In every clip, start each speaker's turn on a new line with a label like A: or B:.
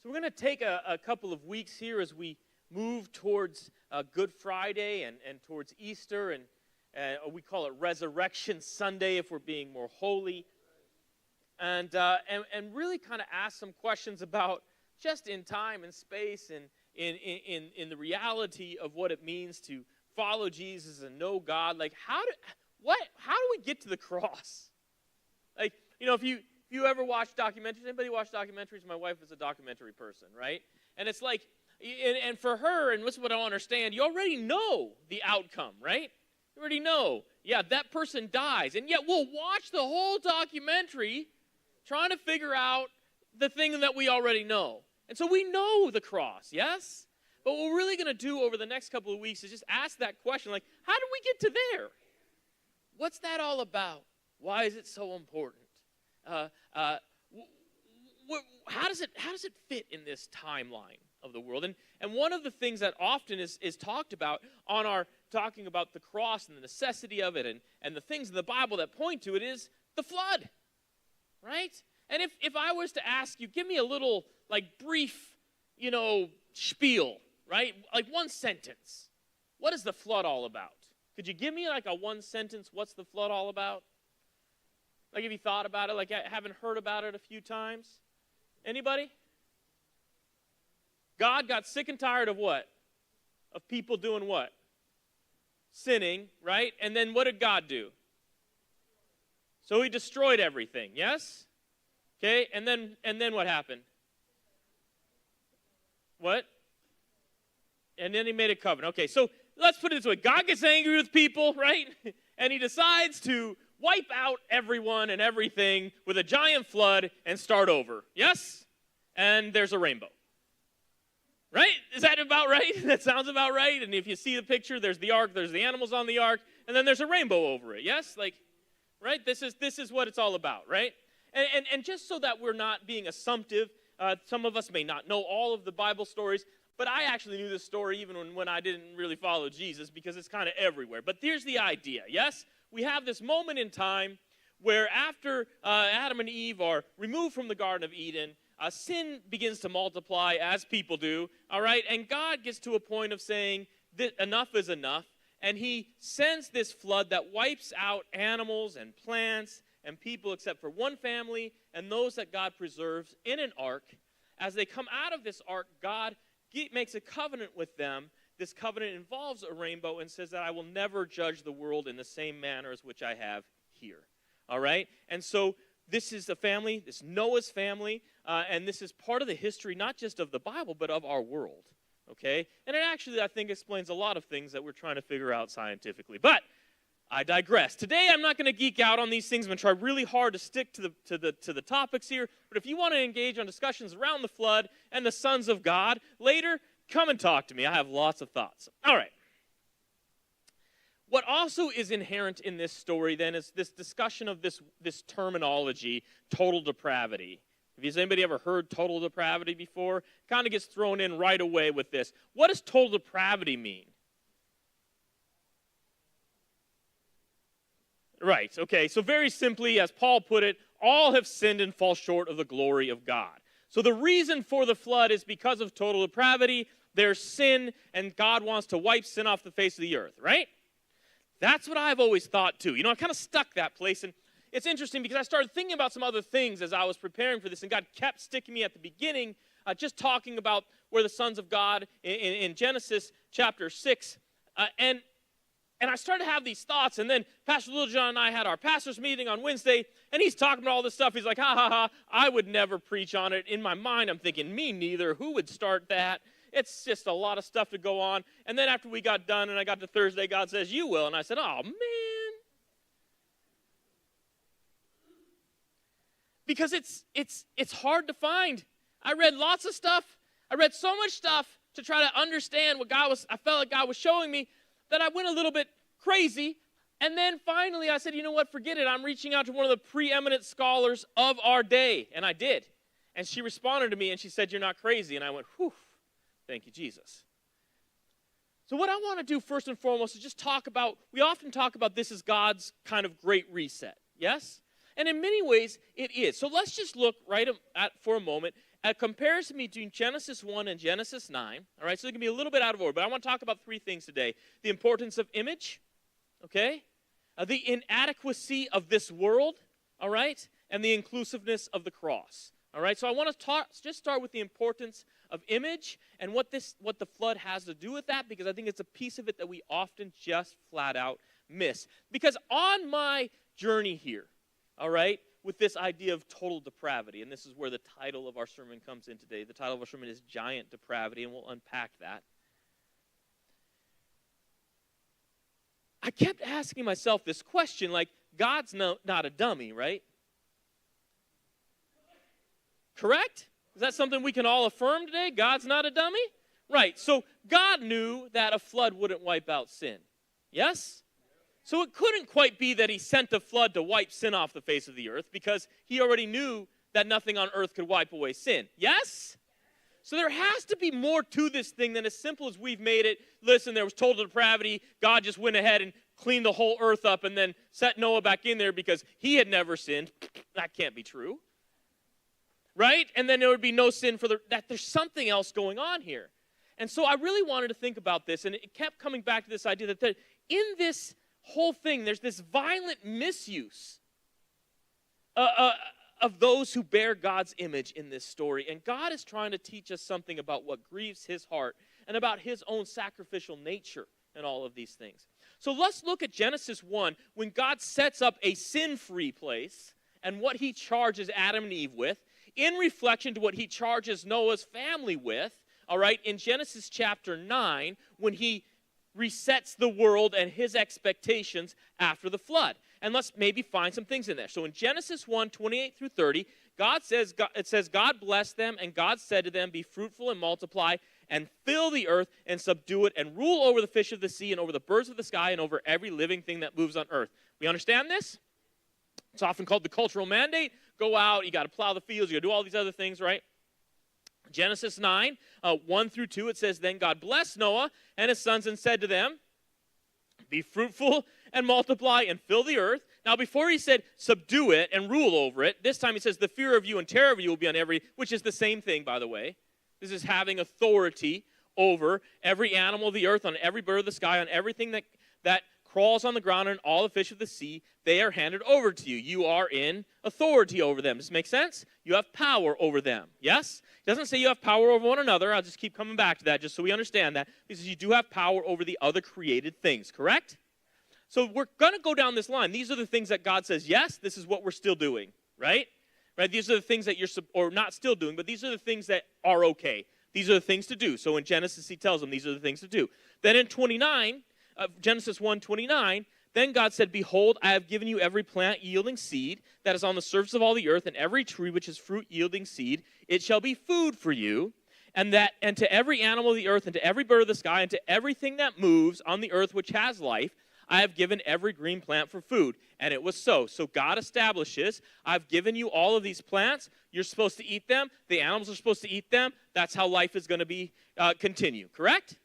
A: So we're going to take a couple of weeks here as we move towards Good Friday and towards Easter, and we call it Resurrection Sunday if we're being more holy, and really kind of ask some questions about just in time and space and in the reality of what it means to follow Jesus and know God. Like how do we get to the cross? Like, if you ever watch documentaries, anybody watch documentaries? My wife is a documentary person, right? And it's like, and for her, and this is what I don't understand, you already know the outcome, right? You already know, yeah, that person dies. And yet we'll watch the whole documentary trying to figure out the thing that we already know. And so we know the cross, yes? But what we're really going to do over the next couple of weeks is just ask that question, like, how did we get to there? What's that all about? Why is it so important? How does it fit in this timeline of the world? And one of the things that often is talked about on our talking about the cross and the necessity of it and the things in the Bible that point to it is the flood, right? And if I was to ask you, give me a little brief, spiel, right? Like one sentence. What is the flood all about? Could you give me a one sentence, what's the flood all about? Like, have you thought about it? Like, I haven't heard about it a few times. Anybody? God got sick and tired of what? Of people doing what? Sinning, right? And then what did God do? So he destroyed everything, yes? Okay, and then what happened? What? And then he made a covenant. Okay, so let's put it this way. God gets angry with people, right? And he decides to wipe out everyone and everything with a giant flood and start over. Yes? And there's a rainbow. Right? Is that about right? That sounds about right. And if you see the picture, there's the ark, there's the animals on the ark, and then there's a rainbow over it. Yes? Right? This is what it's all about, right? And just so that we're not being assumptive, some of us may not know all of the Bible stories, but I actually knew this story even when I didn't really follow Jesus because it's kind of everywhere. But here's the idea, yes? We have this moment in time where after Adam and Eve are removed from the Garden of Eden, sin begins to multiply as people do, all right? And God gets to a point of saying, enough is enough, and he sends this flood that wipes out animals and plants and people except for one family and those that God preserves in an ark. As they come out of this ark, God makes a covenant with them. This covenant involves a rainbow and says that I will never judge the world in the same manner as which I have here. All right? And so this is the family, this Noah's family, and this is part of the history not just of the Bible but of our world. Okay? And it actually, I think, explains a lot of things that we're trying to figure out scientifically. But I digress. Today, I'm not going to geek out on these things. I'm going to try really hard to stick to the topics here. But if you want to engage on discussions around the flood and the sons of God later, come and talk to me. I have lots of thoughts. All right. What also is inherent in this story, then, is this discussion of this terminology, total depravity. Has anybody ever heard total depravity before? Kind of gets thrown in right away with this. What does total depravity mean? Right, okay, so very simply, as Paul put it, all have sinned and fall short of the glory of God. So the reason for the flood is because of total depravity. There's sin, and God wants to wipe sin off the face of the earth, right? That's what I've always thought, too. I kind of stuck that place, and it's interesting because I started thinking about some other things as I was preparing for this, and God kept sticking me at the beginning, just talking about where the sons of God in Genesis chapter 6, and I started to have these thoughts, and then Pastor Littlejohn and I had our pastor's meeting on Wednesday, and he's talking about all this stuff. He's like, ha, ha, ha, I would never preach on it. In my mind, I'm thinking, me neither. Who would start that? It's just a lot of stuff to go on. And then after we got done, and I got to Thursday, God says, you will. And I said, oh, man. Because it's hard to find. I read lots of stuff. I read so much stuff to try to understand what I felt like God was showing me, that I went a little bit crazy, and then finally I said, you know what, forget it. I'm reaching out to one of the preeminent scholars of our day, and I did. And she responded to me, and she said, you're not crazy. And I went, whew, thank you, Jesus. So what I want to do first and foremost is just we often talk about this as God's kind of great reset, yes? And in many ways, it is. So let's just look for a moment a comparison between Genesis 1 and Genesis 9. All right, so it can be a little bit out of order, but I want to talk about three things today. The importance of image, okay? The inadequacy of this world, all right? And the inclusiveness of the cross. All right, so I want to just start with the importance of image and what the flood has to do with that, because I think it's a piece of it that we often just flat out miss. Because on my journey here, all right, with this idea of total depravity, and this is where the title of our sermon comes in today. The title of our sermon is Giant Depravity, and we'll unpack that. I kept asking myself this question, like, God's not a dummy, right? Correct? Is that something we can all affirm today? God's not a dummy? Right, so God knew that a flood wouldn't wipe out sin. Yes? So it couldn't quite be that he sent a flood to wipe sin off the face of the earth, because he already knew that nothing on earth could wipe away sin. Yes? So there has to be more to this thing than as simple as we've made it. Listen, there was total depravity. God just went ahead and cleaned the whole earth up and then set Noah back in there because he had never sinned. That can't be true. Right? And then there would be no sin that there's something else going on here. And so I really wanted to think about this, and it kept coming back to this idea that in this whole thing, there's this violent misuse of those who bear God's image in this story. And God is trying to teach us something about what grieves his heart and about his own sacrificial nature and all of these things. So let's look at Genesis 1, when God sets up a sin-free place and what he charges Adam and Eve with, in reflection to what he charges Noah's family with, all right, in Genesis chapter 9, when he resets the world and his expectations after the flood. And let's maybe find some things in there. So in Genesis 1, 28 through 30, it says, God blessed them, and God said to them, be fruitful and multiply, and fill the earth and subdue it, and rule over the fish of the sea, and over the birds of the sky, and over every living thing that moves on earth. We understand this? It's often called the cultural mandate. Go out, you got to plow the fields, you got to do all these other things, right? Genesis 9, 1 through 2, it says, then God blessed Noah and his sons and said to them, be fruitful and multiply and fill the earth. Now, before he said subdue it and rule over it, this time he says the fear of you and terror of you will be on every, which is the same thing, by the way. This is having authority over every animal of the earth, on every bird of the sky, on everything that crawls on the ground, and all the fish of the sea. They are handed over to you. You are in authority over them. Does this make sense? You have power over them. Yes? It doesn't say you have power over one another. I'll just keep coming back to that just so we understand that. Because you do have power over the other created things, correct? So we're going to go down this line. These are the things that God says, yes, this is what we're still doing, right? Right? These are the things that you're, or not still doing, but these are the things that are okay. These are the things to do. So in Genesis, he tells them these are the things to do. Then in 29, Genesis 1:29, then God said, behold, I have given you every plant yielding seed that is on the surface of all the earth, and every tree which is fruit yielding seed. It shall be food for you, and to every animal of the earth, and to every bird of the sky, and to everything that moves on the earth which has life, I have given every green plant for food. And it was so. So God establishes, I've given you all of these plants. You're supposed to eat them. The animals are supposed to eat them. That's how life is going to be continue. Correct?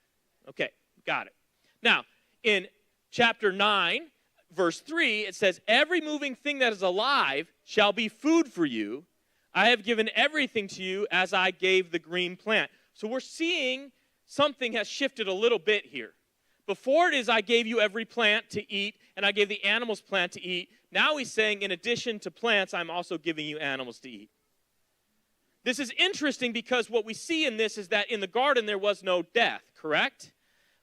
A: Okay, got it. Now, in chapter 9, verse 3, it says, every moving thing that is alive shall be food for you. I have given everything to you as I gave the green plant. So we're seeing something has shifted a little bit here. Before it is, I gave you every plant to eat, and I gave the animals plant to eat. Now he's saying, in addition to plants, I'm also giving you animals to eat. This is interesting because what we see in this is that in the garden there was no death, correct?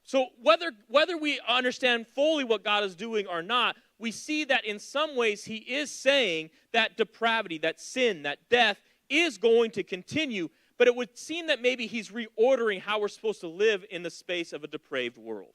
A: So whether we understand fully what God is doing or not, we see that in some ways he is saying that depravity, that sin, that death is going to continue, but it would seem that maybe he's reordering how we're supposed to live in the space of a depraved world.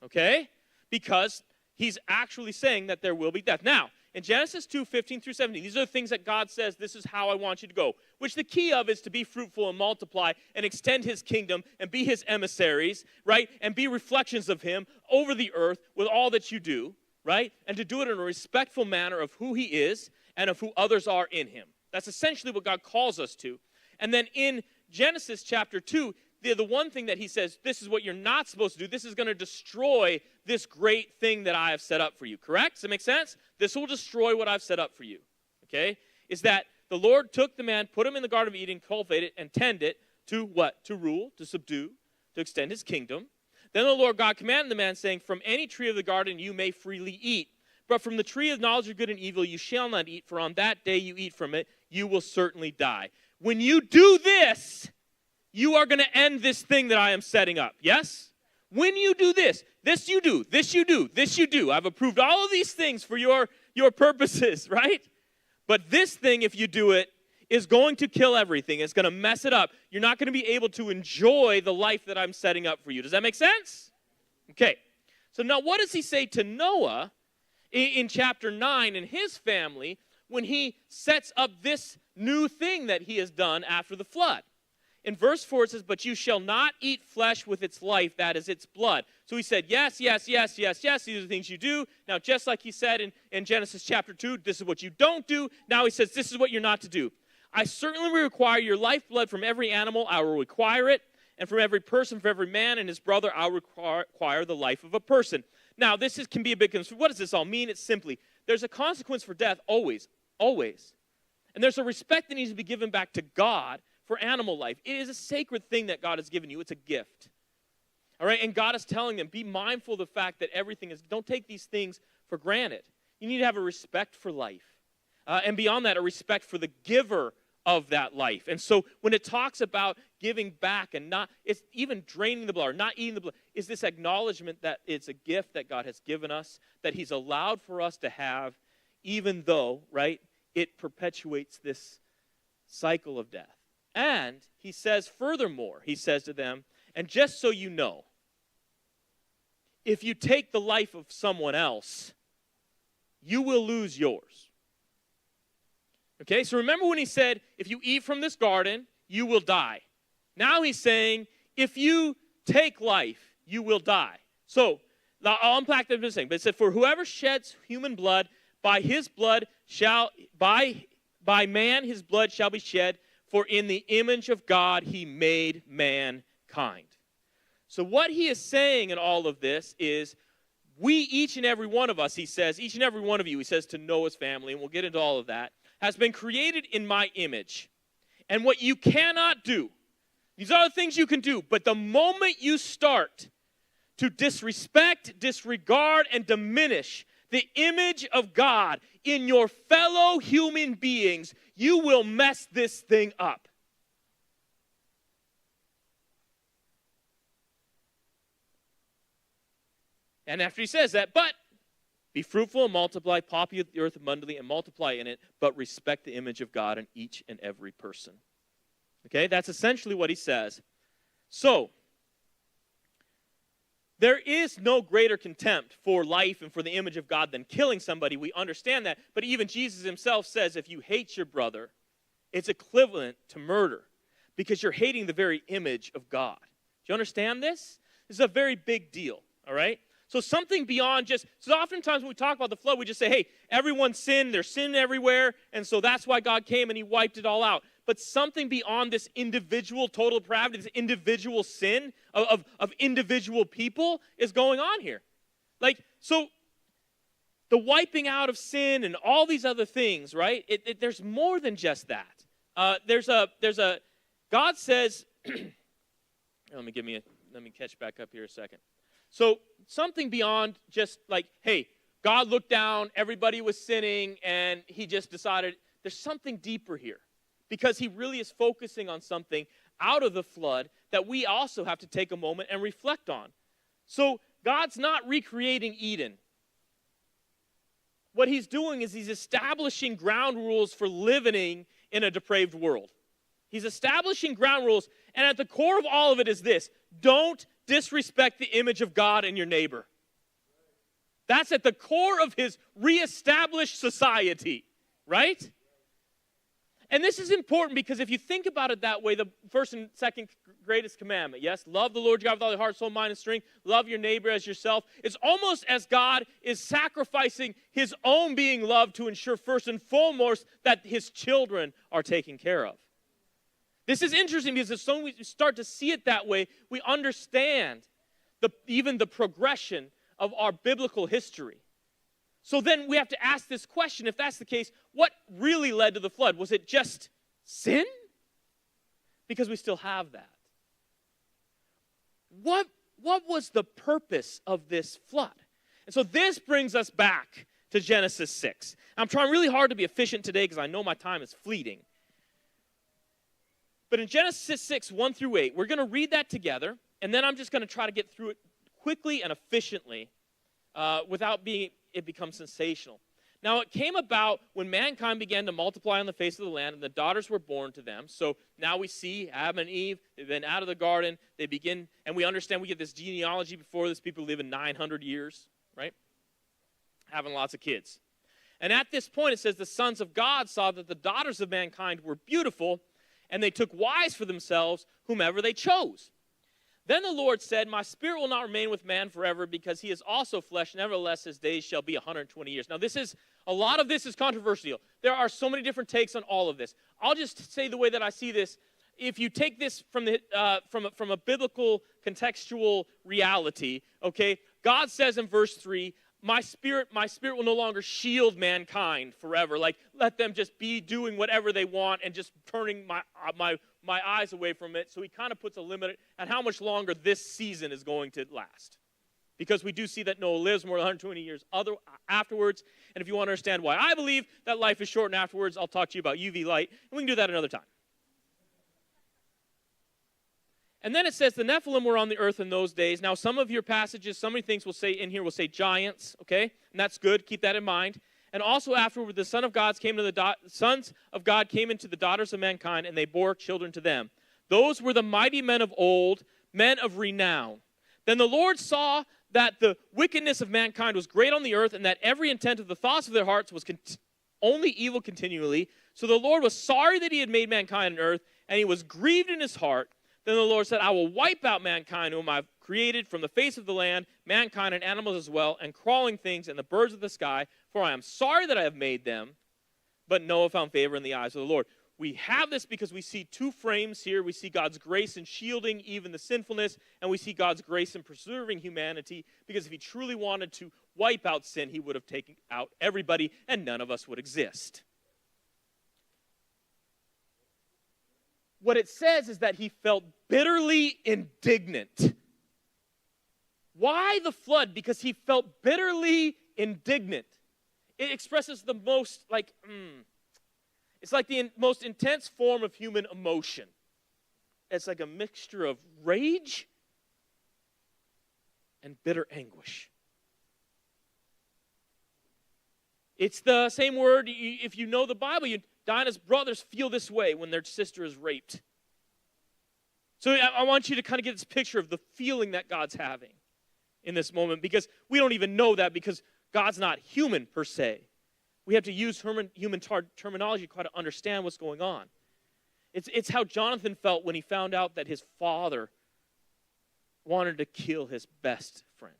A: Okay? Because he's actually saying that there will be death. Now, in Genesis 2, 15 through 17, these are the things that God says, this is how I want you to go. Which the key of is to be fruitful and multiply and extend his kingdom and be his emissaries, right? And be reflections of him over the earth with all that you do, right? And to do it in a respectful manner of who he is and of who others are in him. That's essentially what God calls us to. And then in Genesis chapter 2, the one thing that he says, this is what you're not supposed to do. This is going to destroy this great thing that I have set up for you. Correct? Does that make sense? This will destroy what I've set up for you. Okay? Is that the Lord took the man, put him in the Garden of Eden, cultivated it, and tended it to what? To rule, to subdue, to extend his kingdom. Then the Lord God commanded the man, saying, from any tree of the garden you may freely eat, but from the tree of knowledge of good and evil you shall not eat, for on that day you eat from it, you will certainly die. When you do this, you are going to end this thing that I am setting up. Yes? When you do this you do, this you do, this you do. I've approved all of these things for your purposes, right? But this thing, if you do it, is going to kill everything. It's going to mess it up. You're not going to be able to enjoy the life that I'm setting up for you. Does that make sense? Okay. So now what does he say to Noah in chapter 9 and his family when he sets up this new thing that he has done after the flood? In verse 4 it says, but you shall not eat flesh with its life, that is its blood. So he said, yes, yes, yes, yes, yes, these are the things you do. Now, just like he said in Genesis chapter 2, this is what you don't do. Now he says, this is what you're not to do. I certainly will require your lifeblood from every animal. I will require it. And from every person, from every man and his brother, I will require the life of a person. Now, can be a big concern. What does this all mean? It's simply, there's a consequence for death, always, always. And there's a respect that needs to be given back to God for animal life. It is a sacred thing that God has given you. It's a gift. All right? And God is telling them, be mindful of the fact that everything is, don't take these things for granted. You need to have a respect for life. And beyond that, a respect for the giver of that life. And so when it talks about giving back and not, it's even draining the blood or not eating the blood, is this acknowledgement that it's a gift that God has given us, that he's allowed for us to have, even though, right, it perpetuates this cycle of death. And he says, furthermore, he says to them, and just so you know, if you take the life of someone else, you will lose yours. Okay, so remember when he said, if you eat from this garden, you will die. Now he's saying, if you take life, you will die. So, I'll unpack that in a second. But it said, for whoever sheds human blood, by his blood shall, by man his blood shall be shed, for in the image of God he made mankind. So what he is saying in all of this is, we, each and every one of us, he says, each and every one of you, he says to Noah's family, and we'll get into all of that, has been created in my image. And what you cannot do, these are the things you can do, but the moment you start to disrespect, disregard, and diminish the image of God in your fellow human beings, you will mess this thing up. And after he says that, but be fruitful and multiply, populate the earth abundantly and multiply in it, but respect the image of God in each and every person. Okay, that's essentially what he says. So, there is no greater contempt for life and for the image of God than killing somebody. We understand that. But even Jesus himself says if you hate your brother, it's equivalent to murder because you're hating the very image of God. Do you understand this? This is a very big deal, all right? So something beyond just, so oftentimes when we talk about the flood, we just say, hey, everyone sinned, there's sin everywhere, and so that's why God came and he wiped it all out. But something beyond this individual total depravity, this individual sin of individual people is going on here. Like, so the wiping out of sin and all these other things, right? There's more than just that. God says, let me catch back up here a second. So something beyond just like, hey, God looked down, everybody was sinning, and he just decided there's something deeper here. Because he really is focusing on something out of the flood that we also have to take a moment and reflect on. So God's not recreating Eden. What he's doing is he's establishing ground rules for living in a depraved world. He's establishing ground rules, and at the core of all of it is this: don't disrespect the image of God in your neighbor. That's at the core of his reestablished society, right? And this is important because if you think about it that way, the first and second greatest commandment, yes, love the Lord your God with all your heart, soul, mind, and strength. Love your neighbor as yourself. It's almost as God is sacrificing his own being loved to ensure first and foremost that his children are taken care of. This is interesting because as soon as we start to see it that way, we understand even the progression of our biblical history. So then we have to ask this question, if that's the case, what really led to the flood? Was it just sin? Because we still have that. What was the purpose of this flood? And so this brings us back to Genesis 6. I'm trying really hard to be efficient today because I know my time is fleeting. But in Genesis 6, 1 through 8, we're going to read that together, and then I'm just going to try to get through it quickly and efficiently without it become sensational. Now, it came about when mankind began to multiply on the face of the land, and the daughters were born to them. So now we see Adam and Eve, they've been out of the garden, they begin, and we understand we get this genealogy before this, people live in 900 years, right? Having lots of kids. And at this point, it says the sons of God saw that the daughters of mankind were beautiful, and they took wives for themselves, whomever they chose. Then the Lord said, my spirit will not remain with man forever, because he is also flesh. Nevertheless, his days shall be 120 years. Now, a lot of this is controversial. There are so many different takes on all of this. I'll just say the way that I see this. If you take this from a biblical contextual reality, okay, God says in verse 3, my spirit will no longer shield mankind forever. Like, let them just be doing whatever they want and just turning my eyes away from it. So he kind of puts a limit on how much longer this season is going to last. Because we do see that Noah lives more than 120 years afterwards. And if you want to understand why I believe that life is shortened afterwards, I'll talk to you about UV light. And we can do that another time. And then it says the Nephilim were on the earth in those days. Now, some of your passages, some of the things will say giants, okay? And that's good. Keep that in mind. And also afterward, the sons of God came into the daughters of mankind, and they bore children to them. Those were the mighty men of old, men of renown. Then the Lord saw that the wickedness of mankind was great on the earth, and that every intent of the thoughts of their hearts was only evil continually. So the Lord was sorry that he had made mankind on earth, and he was grieved in his heart. Then the Lord said, I will wipe out mankind whom I've created from the face of the land, mankind and animals as well, and crawling things and the birds of the sky, for I am sorry that I have made them. But Noah found favor in the eyes of the Lord. We have this because we see two frames here. We see God's grace in shielding even the sinfulness, and we see God's grace in preserving humanity, because if he truly wanted to wipe out sin, he would have taken out everybody, and none of us would exist. What it says is that he felt bitterly indignant. Why the flood? Because he felt bitterly indignant. It expresses the most, it's like the most intense form of human emotion. It's like a mixture of rage and bitter anguish. It's the same word, if you know the Bible, Dinah's brothers feel this way when their sister is raped. So I want you to kind of get this picture of the feeling that God's having in this moment, because we don't even know that, because God's not human per se. We have to use human terminology to try to understand what's going on. It's how Jonathan felt when he found out that his father wanted to kill his best friend.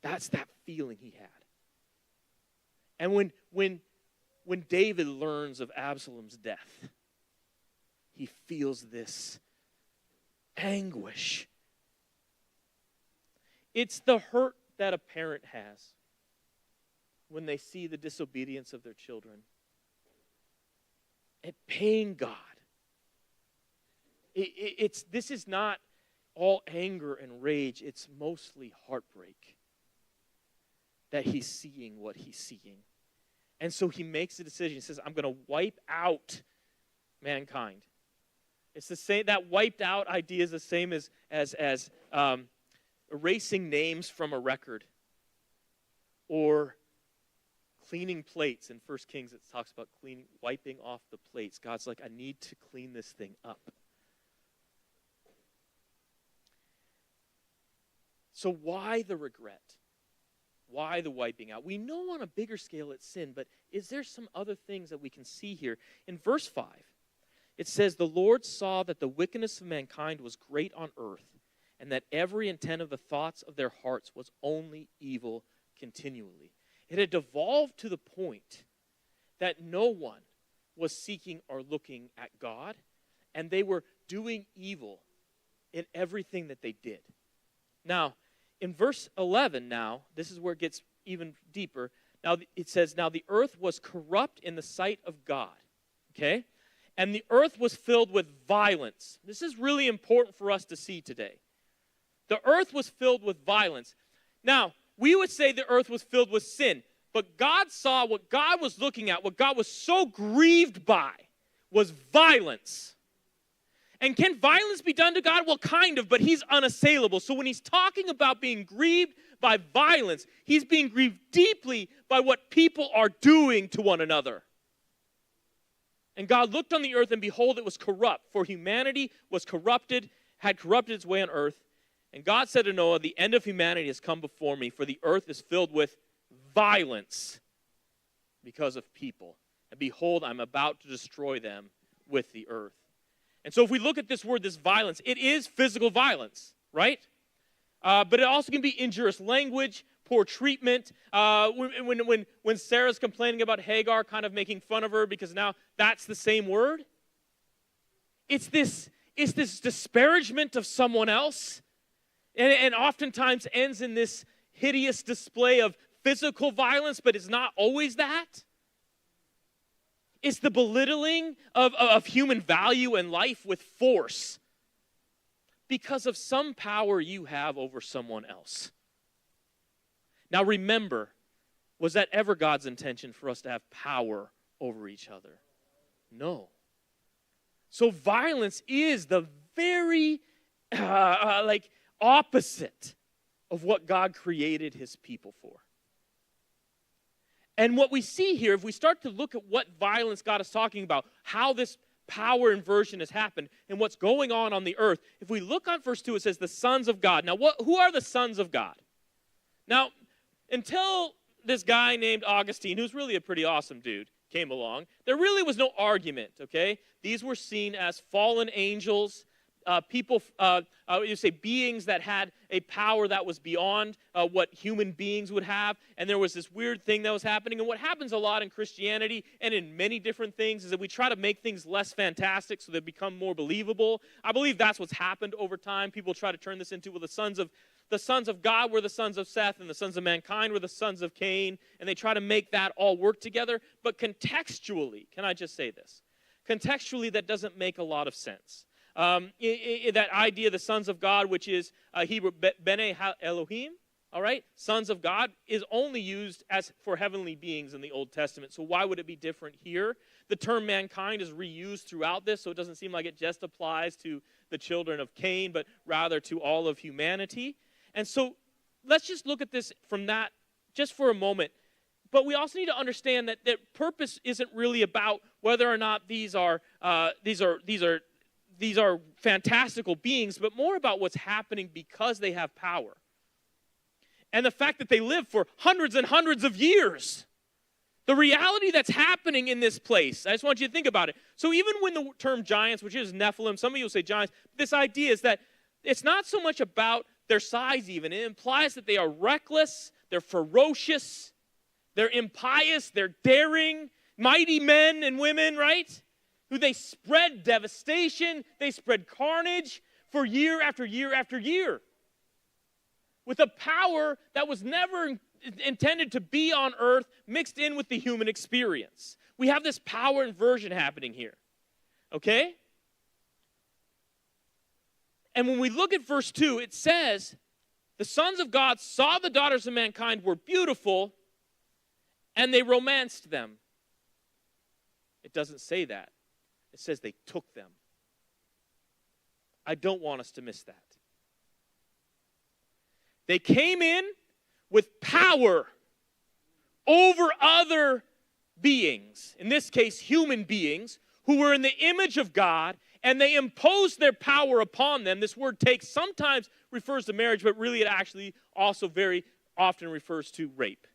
A: That's that feeling he had. And when David learns of Absalom's death, he feels this anguish. It's the hurt that a parent has when they see the disobedience of their children. It pains God. This is not all anger and rage. It's mostly heartbreak that he's seeing what he's seeing. And so he makes a decision. He says, I'm going to wipe out mankind. It's the same, that wiped out idea is the same as erasing names from a record, or cleaning plates. In 1 Kings, it talks about wiping off the plates. God's like, I need to clean this thing up. So why the regret? Why the wiping out? We know on a bigger scale it's sin, but is there some other things that we can see here? In verse 5, it says, the Lord saw that the wickedness of mankind was great on earth, and that every intent of the thoughts of their hearts was only evil continually. It had devolved to the point that no one was seeking or looking at God, and they were doing evil in everything that they did. Now, in verse 11 now, this is where it gets even deeper. Now it says, now the earth was corrupt in the sight of God. Okay? And the earth was filled with violence. This is really important for us to see today. The earth was filled with violence. Now, we would say the earth was filled with sin, but God saw what God was looking at, what God was so grieved by was violence. And can violence be done to God? Well, kind of, but he's unassailable. So when he's talking about being grieved by violence, he's being grieved deeply by what people are doing to one another. And God looked on the earth, and behold, it was corrupt, for humanity was corrupted, had corrupted its way on earth. And God said to Noah, the end of humanity has come before me, for the earth is filled with violence because of people. And behold, I'm about to destroy them with the earth. And so if we look at this word, this violence, it is physical violence, right? But it also can be injurious language, poor treatment. When Sarah's complaining about Hagar, kind of making fun of her because now that's the same word. It's this disparagement of someone else. And oftentimes ends in this hideous display of physical violence, but it's not always that. It's the belittling of human value and life with force because of some power you have over someone else. Now remember, was that ever God's intention for us to have power over each other? No. So violence is the very opposite of what God created his people for. And what we see here, if we start to look at what violence God is talking about, how this power inversion has happened, and what's going on the earth, if we look on verse 2, it says the sons of God. Now, who are the sons of God? Now, until this guy named Augustine, who's really a pretty awesome dude, came along, there really was no argument, okay? These were seen as fallen angels, beings that had a power that was beyond what human beings would have. And there was this weird thing that was happening. And what happens a lot in Christianity and in many different things is that we try to make things less fantastic so they become more believable. I believe that's what's happened over time. People try to turn this into, well, the sons of God were the sons of Seth, and the sons of mankind were the sons of Cain. And they try to make that all work together. But contextually, can I just say this? Contextually, that doesn't make a lot of sense. That idea, the sons of God, which is Hebrew, Bene Elohim, all right? Sons of God is only used as for heavenly beings in the Old Testament. So why would it be different here? The term mankind is reused throughout this, so it doesn't seem like it just applies to the children of Cain, but rather to all of humanity. And so let's just look at this from that just for a moment. But we also need to understand that purpose isn't really about whether or not these are fantastical beings, but more about what's happening because they have power. And the fact that they live for hundreds and hundreds of years. The reality that's happening in this place, I just want you to think about it. So even when the term giants, which is Nephilim, some of you will say giants, this idea is that it's not so much about their size even. It implies that they are reckless, they're ferocious, they're impious, they're daring, mighty men and women, right? Who they spread devastation, they spread carnage for year after year after year. With a power that was never intended to be on earth mixed in with the human experience. We have this power inversion happening here. Okay? And when we look at verse 2, it says, the sons of God saw the daughters of mankind were beautiful, and they romanced them. It doesn't say that. It says they took them. I don't want us to miss that. They came in with power over other beings, in this case, human beings, who were in the image of God, and they imposed their power upon them. This word take sometimes refers to marriage, but really it actually also very often refers to rape.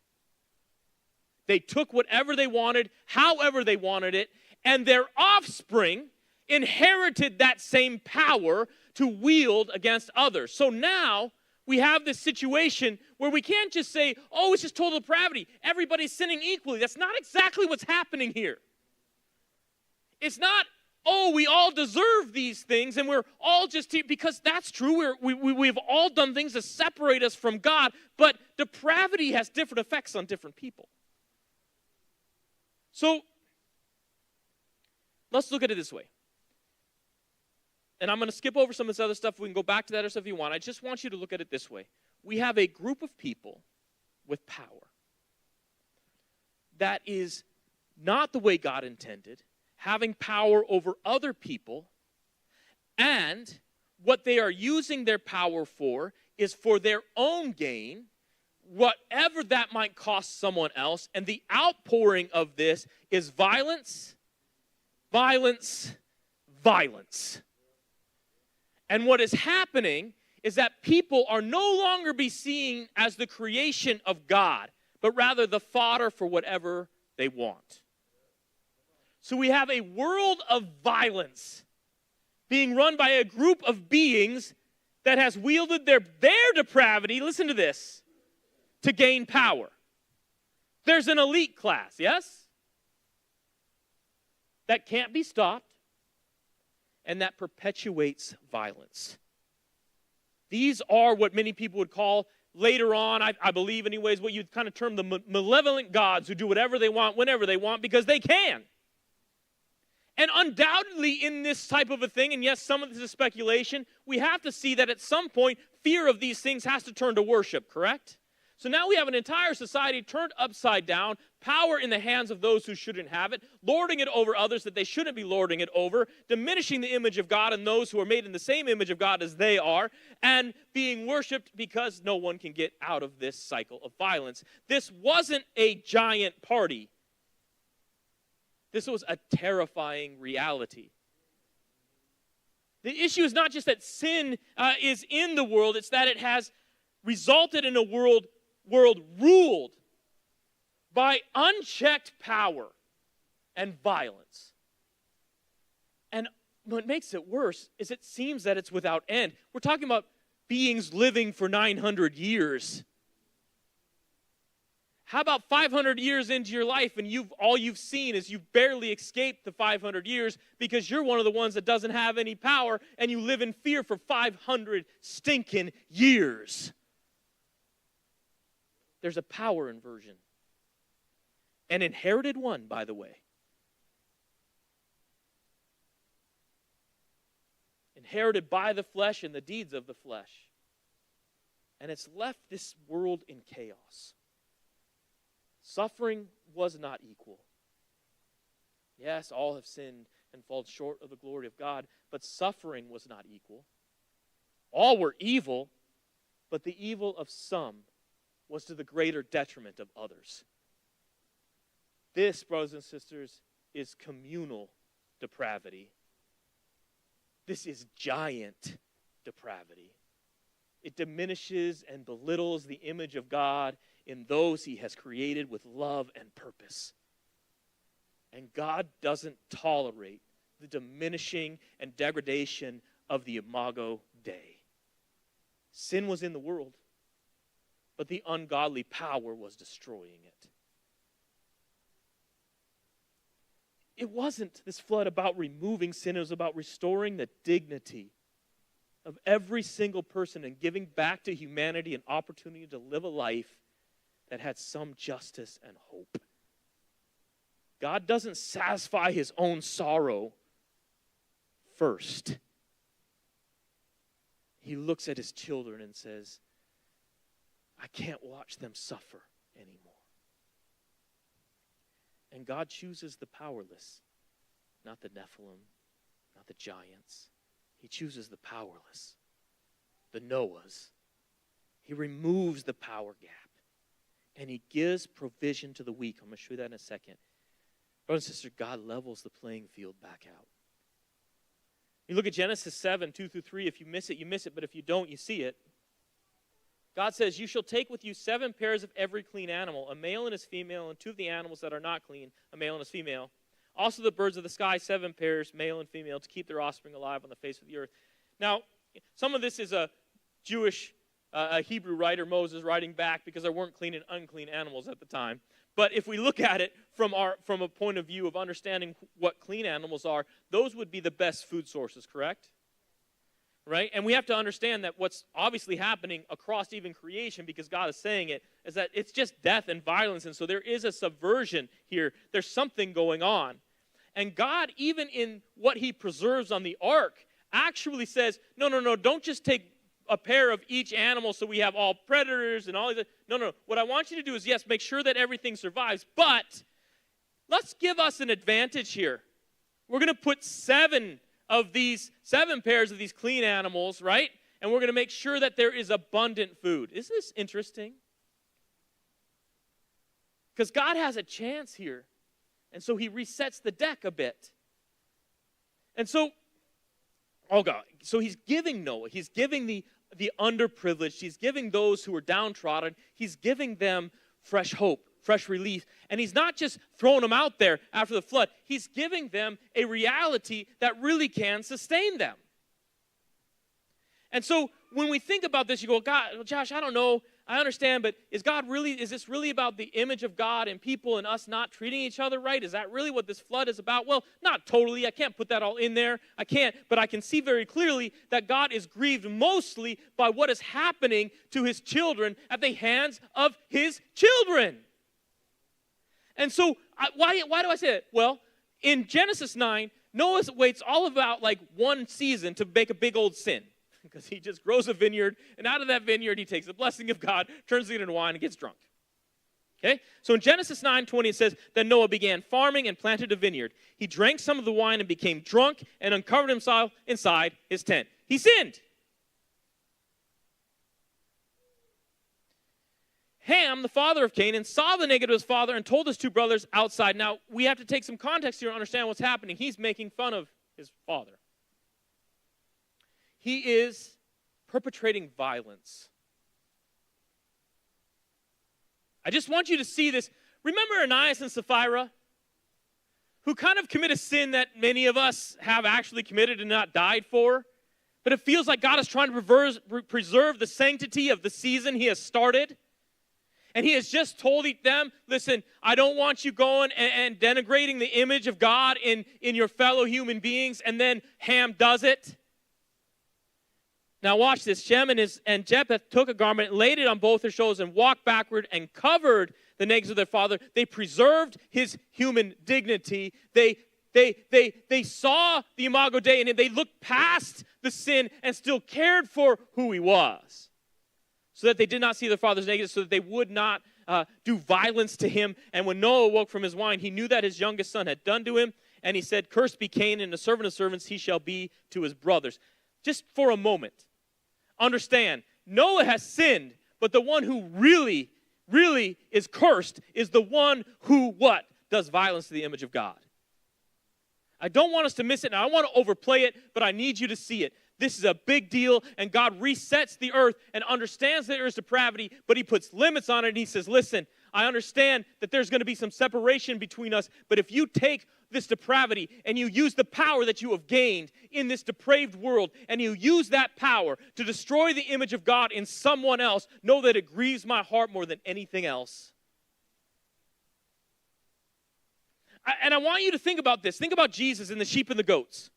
A: They took whatever they wanted, however they wanted it, and their offspring inherited that same power to wield against others. So now we have this situation where we can't just say, oh, it's just total depravity. Everybody's sinning equally. That's not exactly what's happening here. It's not, oh, we all deserve these things, and we're all just here, because that's true. We've all done things to separate us from God, but depravity has different effects on different people. So, let's look at it this way. And I'm going to skip over some of this other stuff. We can go back to that or stuff if you want. I just want you to look at it this way. We have a group of people with power that is not the way God intended, having power over other people, and what they are using their power for is for their own gain, whatever that might cost someone else, and the outpouring of this is violence, violence, violence. And what is happening is that people are no longer be seen as the creation of God, but rather the fodder for whatever they want. So we have a world of violence being run by a group of beings that has wielded their depravity, listen to this, to gain power. There's an elite class, yes? That can't be stopped, and that perpetuates violence. These are what many people would call, later on, I believe anyways, what you'd kind of term the malevolent gods who do whatever they want, whenever they want, because they can. And undoubtedly in this type of a thing, and yes, some of this is speculation, we have to see that at some point, fear of these things has to turn to worship, correct? So now we have an entire society turned upside down, power in the hands of those who shouldn't have it, lording it over others that they shouldn't be lording it over, diminishing the image of God in those who are made in the same image of God as they are, and being worshipped because no one can get out of this cycle of violence. This wasn't a giant party. This was a terrifying reality. The issue is not just that sin is in the world, it's that it has resulted in a world ruled by unchecked power and violence. And what makes it worse is it seems that it's without end. We're talking about beings living for 900 years. How about 500 years into your life and all you've seen is you've barely escaped the 500 years because you're one of the ones that doesn't have any power and you live in fear for 500 stinking years. There's a power inversion. An inherited one, by the way. Inherited by the flesh and the deeds of the flesh. And it's left this world in chaos. Suffering was not equal. Yes, all have sinned and fallen short of the glory of God, but suffering was not equal. All were evil, but the evil of some was to the greater detriment of others. This, brothers and sisters, is communal depravity. This is giant depravity. It diminishes and belittles the image of God in those he has created with love and purpose. And God doesn't tolerate the diminishing and degradation of the Imago Dei. Sin was in the world, but the ungodly power was destroying it. It wasn't this flood about removing sin. It was about restoring the dignity of every single person and giving back to humanity an opportunity to live a life that had some justice and hope. God doesn't satisfy his own sorrow first. He looks at his children and says, I can't watch them suffer anymore. And God chooses the powerless, not the Nephilim, not the giants. He chooses the powerless, the Noahs. He removes the power gap, and he gives provision to the weak. I'm going to show you that in a second. Brothers and sisters, God levels the playing field back out. You look at Genesis 7, 2 through 3. If you miss it, you miss it. But if you don't, you see it. God says, you shall take with you 7 pairs of every clean animal, a male and his female, and 2 of the animals that are not clean, a male and his female. Also the birds of the sky, 7 pairs, male and female, to keep their offspring alive on the face of the earth. Now, some of this is a Jewish, a Hebrew writer, Moses, writing back because there weren't clean and unclean animals at the time. But if we look at it from a point of view of understanding what clean animals are, those would be the best food sources, correct? Right? And we have to understand that what's obviously happening across even creation, because God is saying it, is that it's just death and violence. And so there is a subversion here. There's something going on. And God, even in what he preserves on the ark, actually says, no, don't just take a pair of each animal so we have all predators and all these. No. What I want you to do is, yes, make sure that everything survives, but let's give us an advantage here. We're going to put 7 pairs of these clean animals, right? And we're going to make sure that there is abundant food. Isn't this interesting? Because God has a chance here. And so he resets the deck a bit. And so, so he's giving Noah, he's giving the underprivileged, he's giving those who are downtrodden, he's giving them fresh hope, fresh relief. And he's not just throwing them out there after the flood. He's giving them a reality that really can sustain them. And so when we think about this, you go, God, well, Josh, I don't know. I understand, but is this really about the image of God and people and us not treating each other right? Is that really what this flood is about? Well, not totally. I can't put that all in there. I can't, but I can see very clearly that God is grieved mostly by what is happening to his children at the hands of his children. And so, why do I say that? Well, in Genesis 9, Noah waits all about like one season to make a big old sin. Because he just grows a vineyard, and out of that vineyard, he takes the blessing of God, turns it into wine, and gets drunk. Okay? So in Genesis 9:20, it says that Noah began farming and planted a vineyard. He drank some of the wine and became drunk and uncovered himself inside his tent. He sinned. Ham, the father of Canaan, saw the naked of his father and told his 2 brothers outside. Now, we have to take some context here to understand what's happening. He's making fun of his father. He is perpetrating violence. I just want you to see this. Remember Ananias and Sapphira, who kind of commit a sin that many of us have actually committed and not died for? But it feels like God is trying to preserve the sanctity of the season he has started. And he has just told them, listen, I don't want you going and denigrating the image of God in your fellow human beings. And then Ham does it. Now watch this. Shem and Japheth took a garment, laid it on both their shoulders, and walked backward and covered the nakedness of their father. They preserved his human dignity. They saw the Imago Dei, and they looked past the sin and still cared for who he was. So that they did not see their father's nakedness, so that they would not do violence to him. And when Noah awoke from his wine, he knew that his youngest son had done to him. And he said, cursed be Canaan, and a servant of servants he shall be to his brothers. Just for a moment, understand, Noah has sinned, but the one who really, really is cursed is the one who, what? Does violence to the image of God. I don't want us to miss it, and I don't want to overplay it, but I need you to see it. This is a big deal, and God resets the earth and understands that there is depravity, but he puts limits on it, and he says, listen, I understand that there's going to be some separation between us, but if you take this depravity and you use the power that you have gained in this depraved world, and you use that power to destroy the image of God in someone else, know that it grieves my heart more than anything else. And I want you to think about this. Think about Jesus and the sheep and the goats.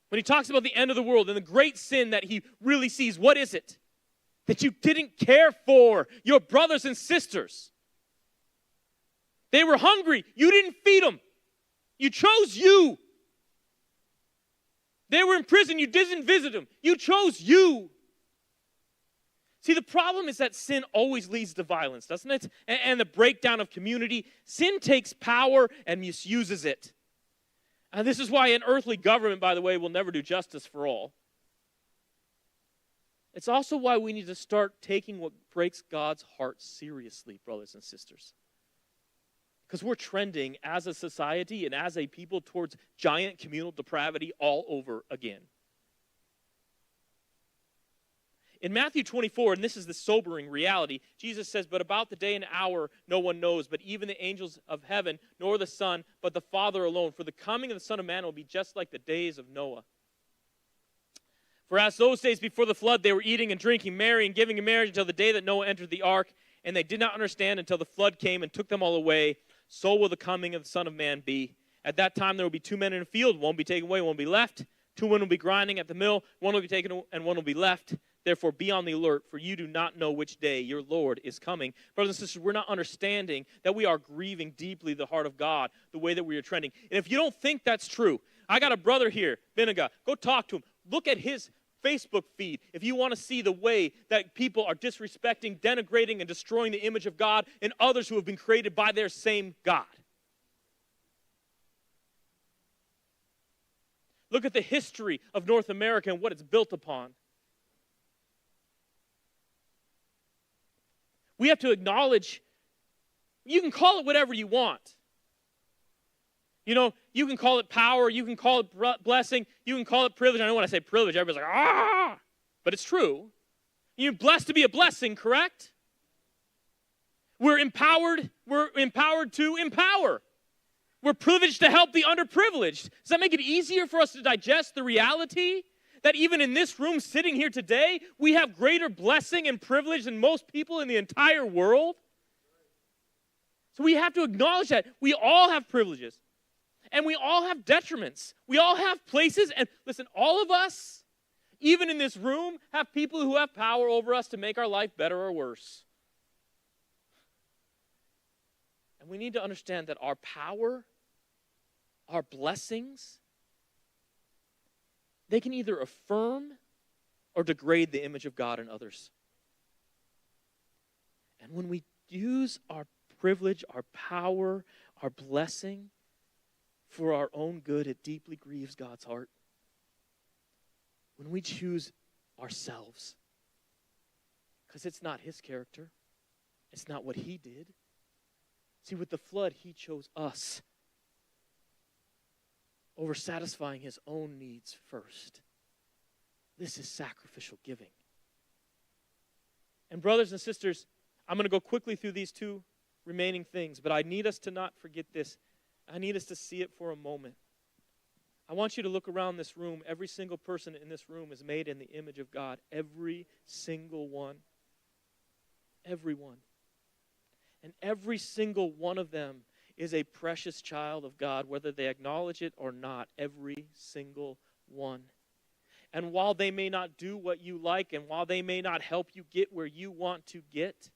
A: When he talks about the end of the world and the great sin that he really sees, what is it? That you didn't care for your brothers and sisters. They were hungry. You didn't feed them. You chose you. They were in prison. You didn't visit them. You chose you. See, the problem is that sin always leads to violence, doesn't it? And the breakdown of community. Sin takes power and misuses it. And this is why an earthly government, by the way, will never do justice for all. It's also why we need to start taking what breaks God's heart seriously, brothers and sisters. Because we're trending as a society and as a people towards giant communal depravity all over again. In Matthew 24, and this is the sobering reality, Jesus says, but about the day and hour no one knows, but even the angels of heaven, nor the Son, but the Father alone. For the coming of the Son of Man will be just like the days of Noah. For as those days before the flood, they were eating and drinking, marrying, giving in marriage until the day that Noah entered the ark, and they did not understand until the flood came and took them all away. So will the coming of the Son of Man be. At that time there will be 2 men in a field, one will be taken away, one will be left. 2 women will be grinding at the mill, one will be taken and one will be left. Therefore be on the alert, for you do not know which day your Lord is coming. Brothers and sisters, we're not understanding that we are grieving deeply the heart of God, the way that we are trending. And if you don't think that's true, I got a brother here, Vinegar. Go talk to him. Look at his Facebook feed if you want to see the way that people are disrespecting, denigrating, and destroying the image of God and others who have been created by their same God. Look at the history of North America and what it's built upon. We have to acknowledge, you can call it whatever you want. You know, you can call it power, you can call it blessing, you can call it privilege. I know when I say privilege, everybody's like, ah! But it's true. You're blessed to be a blessing, correct? We're empowered to empower. We're privileged to help the underprivileged. Does that make it easier for us to digest the reality that even in this room sitting here today, we have greater blessing and privilege than most people in the entire world? So we have to acknowledge that. We all have privileges. And we all have detriments. We all have places. And listen, all of us, even in this room, have people who have power over us to make our life better or worse. And we need to understand that our power, our blessings, they can either affirm or degrade the image of God in others. And when we use our privilege, our power, our blessing for our own good, it deeply grieves God's heart. When we choose ourselves, because it's not his character, it's not what he did. See, with the flood, he chose us over satisfying his own needs first. This is sacrificial giving. And brothers and sisters, I'm going to go quickly through these 2 remaining things, but I need us to not forget this. I need us to see it for a moment. I want you to look around this room. Every single person in this room is made in the image of God. Every single one. Every one. And every single one of them is a precious child of God, whether they acknowledge it or not. Every single one. And while they may not do what you like, and while they may not help you get where you want to get,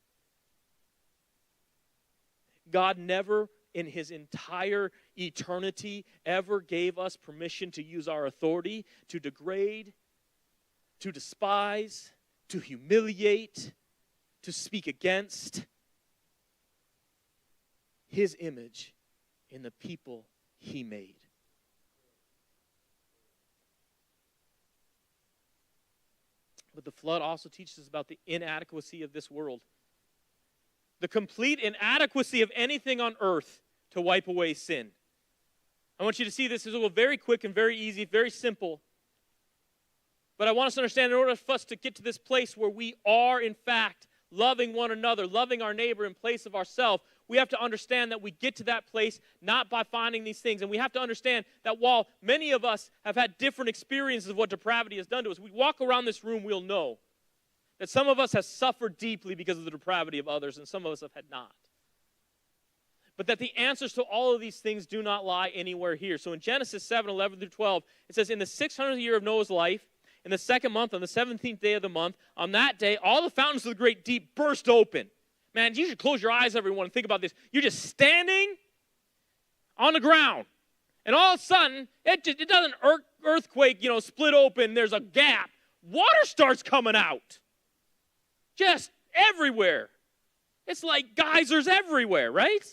A: God never in his entire eternity ever gave us permission to use our authority to degrade, to despise, to humiliate, to speak against his image in the people he made. But the flood also teaches us about the inadequacy of this world. The complete inadequacy of anything on earth to wipe away sin. I want you to see this as well, very quick and very easy, very simple. But I want us to understand, in order for us to get to this place where we are, in fact, loving one another, loving our neighbor in place of ourselves, we have to understand that we get to that place not by finding these things. And we have to understand that while many of us have had different experiences of what depravity has done to us, we walk around this room, we'll know that some of us have suffered deeply because of the depravity of others, and some of us have had not. But that the answers to all of these things do not lie anywhere here. So in Genesis 7:11-12, it says, in the 600th year of Noah's life, in the 2nd month, on the 17th day of the month, on that day, all the fountains of the great deep burst open. Man, you should close your eyes, everyone, and think about this. You're just standing on the ground. And all of a sudden, it doesn't earthquake, split open. There's a gap. Water starts coming out. Just everywhere. It's like geysers everywhere, right?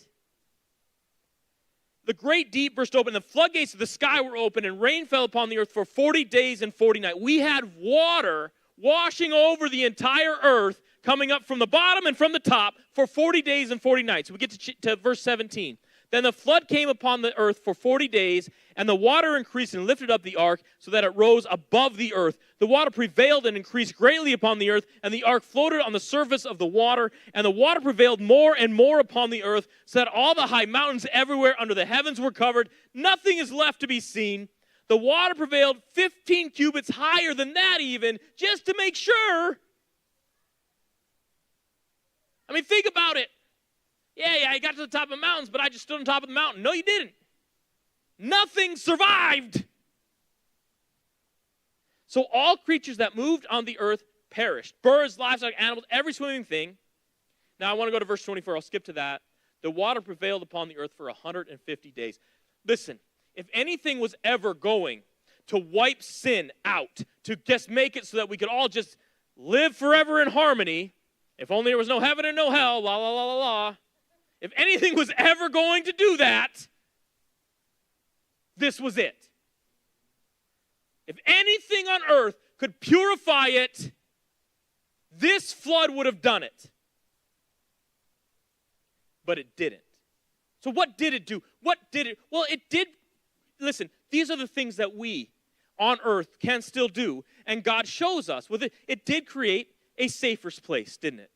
A: The great deep burst open. The floodgates of the sky were open, and rain fell upon the earth for 40 days and 40 nights. We had water washing over the entire earth, coming up from the bottom and from the top for 40 days and 40 nights. We get to verse 17. Then the flood came upon the earth for 40 days, and the water increased and lifted up the ark so that it rose above the earth. The water prevailed and increased greatly upon the earth, and the ark floated on the surface of the water, and the water prevailed more and more upon the earth, so that all the high mountains everywhere under the heavens were covered. Nothing is left to be seen. The water prevailed 15 cubits higher than that even, just to make sure. I mean, think about it. Yeah, you got to the top of the mountains, but I just stood on top of the mountain. No, you didn't. Nothing survived. So all creatures that moved on the earth perished. Birds, livestock, animals, every swimming thing. Now I want to go to verse 24. I'll skip to that. The water prevailed upon the earth for 150 days. Listen, if anything was ever going to wipe sin out, to just make it so that we could all just live forever in harmony, if only there was no heaven and no hell, la, la, la, la, la. If anything was ever going to do that, this was it. If anything on earth could purify it, this flood would have done it. But it didn't. So what did it do? What did it? Well, it did. Listen, these are the things that we on earth can still do, and God shows us with it. It did create a safer place, didn't it?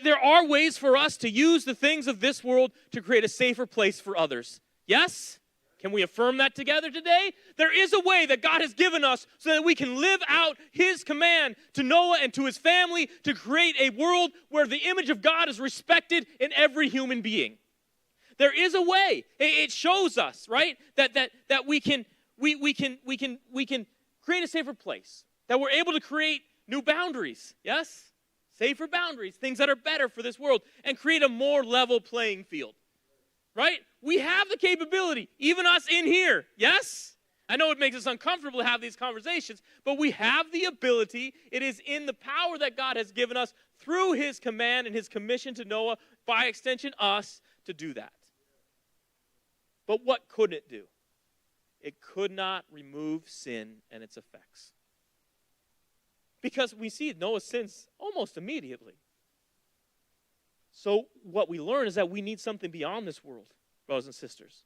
A: There are ways for us to use the things of this world to create a safer place for others. Yes? Can we affirm that together today? There is a way that God has given us so that we can live out his command to Noah and to his family to create a world where the image of God is respected in every human being. There is a way. It shows us, right, that we can create a safer place. That we're able to create new boundaries. Yes? Safer boundaries, things that are better for this world, and create a more level playing field. Right? We have the capability, even us in here. Yes? I know it makes us uncomfortable to have these conversations, but we have the ability. It is in the power that God has given us through his command and his commission to Noah, by extension us, to do that. But what could it do? It could not remove sin and its effects. Because we see Noah sins almost immediately. So what we learn is that we need something beyond this world, brothers and sisters.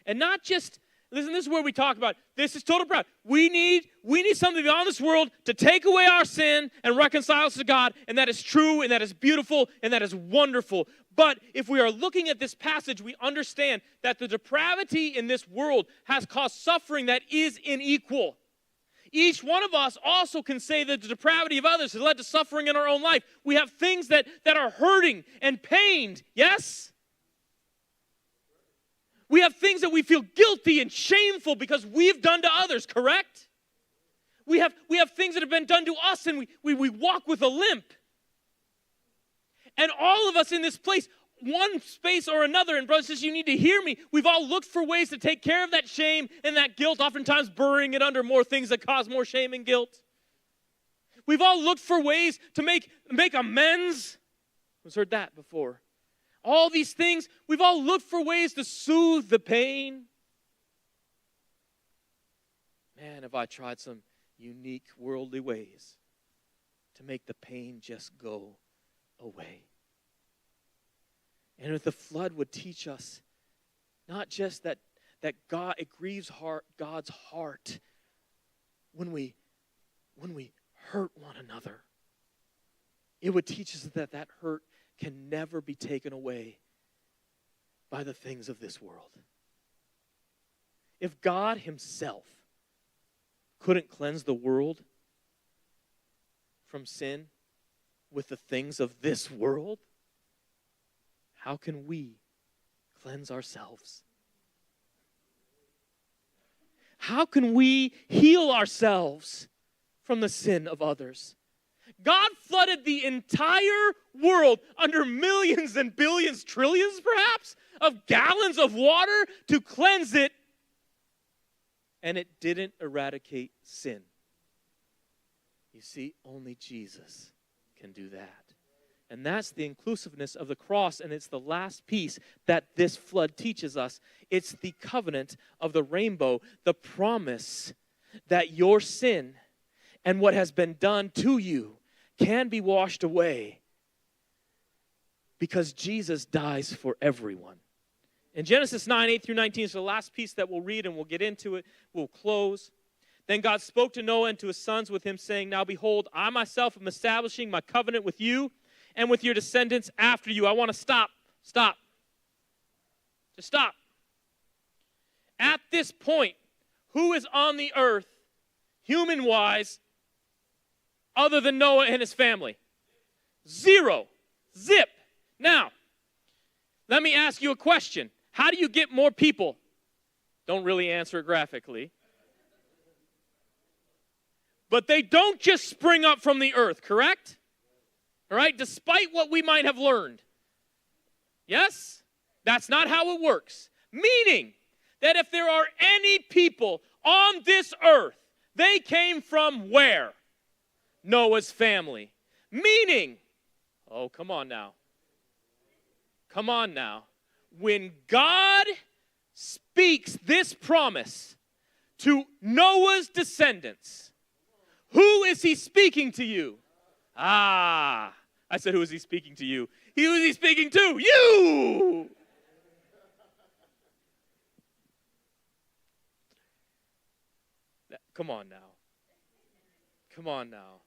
A: And not just, listen, this is where we talk about, this is total pride. We need something beyond this world to take away our sin and reconcile us to God, and that is true, and that is beautiful, and that is wonderful. But if we are looking at this passage, we understand that the depravity in this world has caused suffering that is unequal. Each one of us also can say that the depravity of others has led to suffering in our own life. We have things that are hurting and pained, yes? We have things that we feel guilty and shameful because we've done to others, correct? We have things that have been done to us, and we walk with a limp. And all of us in this place, one space or another, and brothers and sisters, you need to hear me. We've all looked for ways to take care of that shame and that guilt, oftentimes burying it under more things that cause more shame and guilt. We've all looked for ways to make amends. Who's heard that before? All these things, we've all looked for ways to soothe the pain. Man, have I tried some unique worldly ways to make the pain just go away. And if the flood would teach us not just that God, it grieves God's heart when we hurt one another. It would teach us that hurt can never be taken away by the things of this world. If God himself couldn't cleanse the world from sin with the things of this world, how can we cleanse ourselves? How can we heal ourselves from the sin of others? God flooded the entire world under millions and billions, trillions perhaps, of gallons of water to cleanse it, and it didn't eradicate sin. You see, only Jesus can do that. And that's the inclusiveness of the cross, and it's the last piece that this flood teaches us. It's the covenant of the rainbow, the promise that your sin and what has been done to you can be washed away because Jesus dies for everyone. In Genesis 9, 8 through 19 is the last piece that we'll read, and we'll get into it. We'll close. Then God spoke to Noah and to his sons with him, saying, "Now behold, I myself am establishing my covenant with you and with your descendants after you." I want to stop. Just stop. At this point, who is on the earth, human-wise, other than Noah and his family? Zero. Zip. Now, let me ask you a question. How do you get more people? Don't really answer it graphically. But they don't just spring up from the earth, correct? All right, despite what we might have learned. Yes? That's not how it works. Meaning that if there are any people on this earth, they came from where? Noah's family. Meaning, oh, come on now. Come on now. When God speaks this promise to Noah's descendants, who is he speaking to you? I said, who is he speaking to you? Who is he speaking to? You! Come on now. Come on now.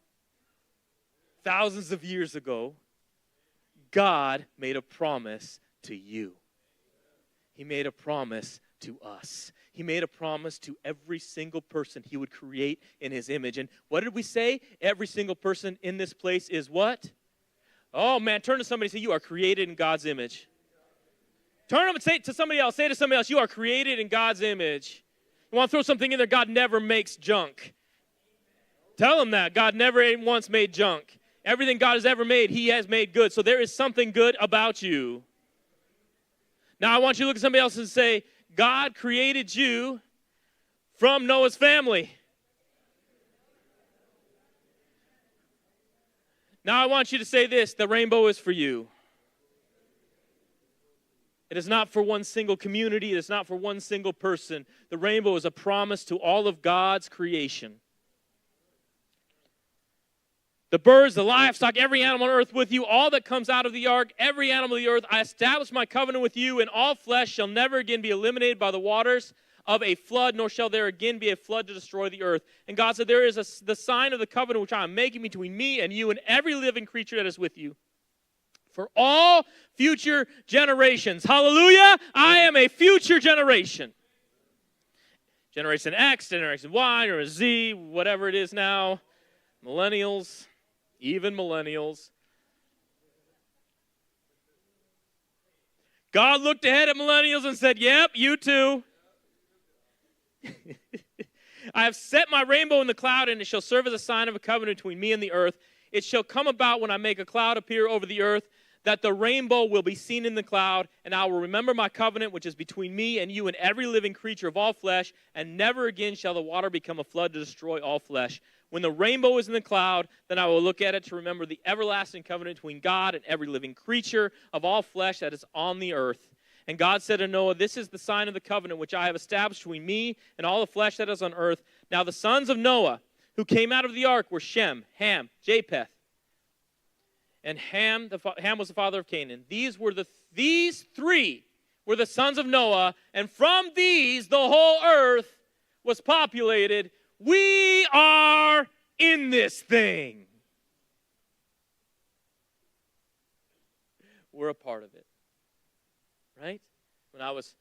A: Thousands of years ago, God made a promise to you. He made a promise to us. He made a promise to every single person he would create in his image. And what did we say? Every single person in this place is what? Oh, man, turn to somebody and say, you are created in God's image. Turn them and say to somebody else, you are created in God's image. You want to throw something in there? God never makes junk. Tell them that. God never once made junk. Everything God has ever made, he has made good. So there is something good about you. Now I want you to look at somebody else and say, God created you from Noah's family. Now I want you to say this, the rainbow is for you. It is not for one single community. It is not for one single person. The rainbow is a promise to all of God's creation. The birds, the livestock, every animal on earth with you, all that comes out of the ark, every animal of the earth, I establish my covenant with you, and all flesh shall never again be eliminated by the waters of a flood, nor shall there again be a flood to destroy the earth. And God said, there is the sign of the covenant which I am making between me and you and every living creature that is with you, for all future generations. Hallelujah! I am a future generation. Generation X, Generation Y, or Z, whatever it is now, millennials. Even millennials. God looked ahead at millennials and said, yep, you too. I have set my rainbow in the cloud, and it shall serve as a sign of a covenant between me and the earth. It shall come about when I make a cloud appear over the earth, that the rainbow will be seen in the cloud, and I will remember my covenant, which is between me and you and every living creature of all flesh, and never again shall the water become a flood to destroy all flesh. When the rainbow is in the cloud, then I will look at it to remember the everlasting covenant between God and every living creature of all flesh that is on the earth. And God said to Noah, this is the sign of the covenant which I have established between me and all the flesh that is on earth. Now the sons of Noah who came out of the ark were Shem, Ham, Japheth. And Ham was the father of Canaan. These three were the sons of Noah, and from these the whole earth was populated. We are in this thing. We're a part of it. Right? When I was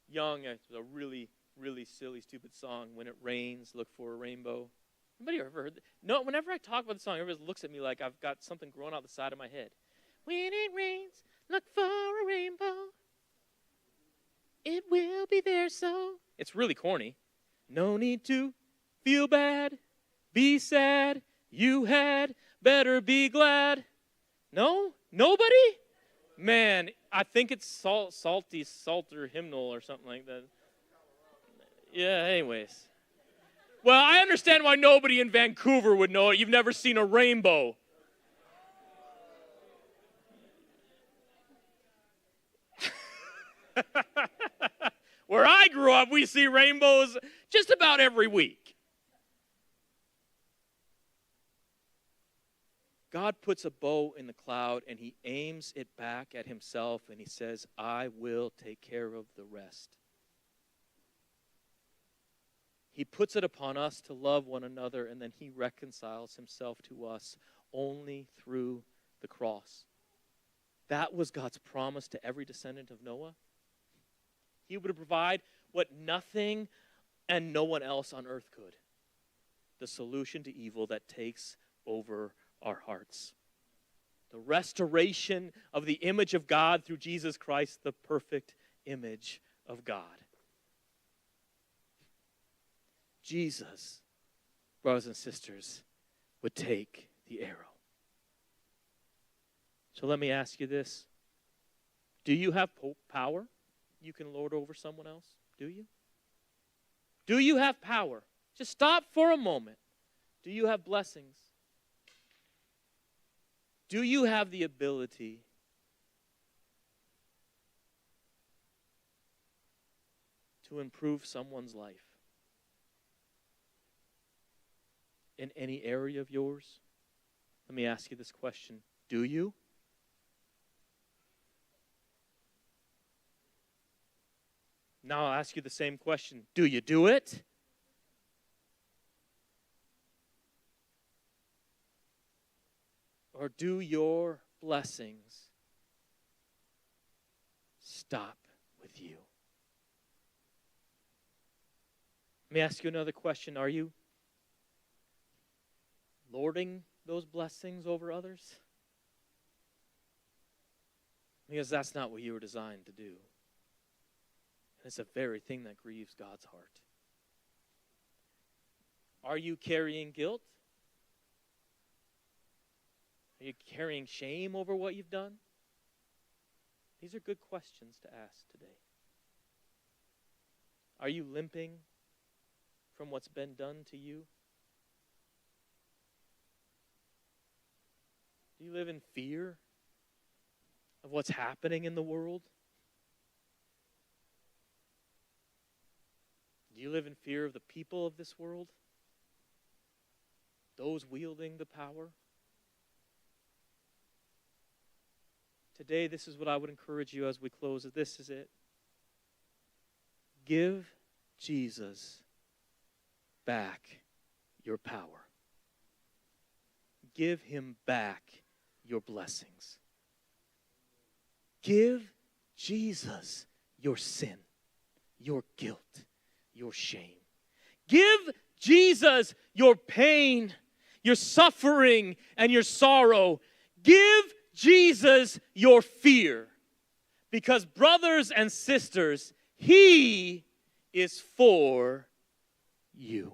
A: young, it was a really, really silly, stupid song. When it rains, look for a rainbow. Anybody ever heard that? No, whenever I talk about the song, everybody looks at me like I've got something growing out the side of my head. When it rains, look for a rainbow. It will be there so. It's really corny. No need to feel bad, be sad, you had better be glad. No? Nobody? Man, I think it's Salty Salter Hymnal or something like that. Yeah, anyways. Well, I understand why nobody in Vancouver would know it. You've never seen a rainbow. Where I grew up, we see rainbows just about every week. God puts a bow in the cloud, and he aims it back at himself, and he says, I will take care of the rest. He puts it upon us to love one another, and then he reconciles himself to us only through the cross. That was God's promise to every descendant of Noah. He would provide what nothing and no one else on earth could. The solution to evil that takes over our hearts. The restoration of the image of God through Jesus Christ, the perfect image of God. Jesus, brothers and sisters, would take the arrow. So let me ask you this. Do you have power you can lord over someone else? Do you? Do you have power? Just stop for a moment. Do you have blessings? Do you have the ability to improve someone's life in any area of yours? Let me ask you this question. Do you? Now I'll ask you the same question. Do you do it? Or do your blessings stop with you? Let me ask you another question. Are you lording those blessings over others? Because that's not what you were designed to do. And it's the very thing that grieves God's heart. Are you carrying guilt? Are you carrying shame over what you've done? These are good questions to ask today. Are you limping from what's been done to you? Do you live in fear of what's happening in the world? Do you live in fear of the people of this world? Those wielding the power? Today, this is what I would encourage you as we close. This is it. Give Jesus back your power. Give him back your blessings. Give Jesus your sin, your guilt, your shame. Give Jesus your pain, your suffering, and your sorrow. Give Jesus your fear. Because, brothers and sisters, he is for you.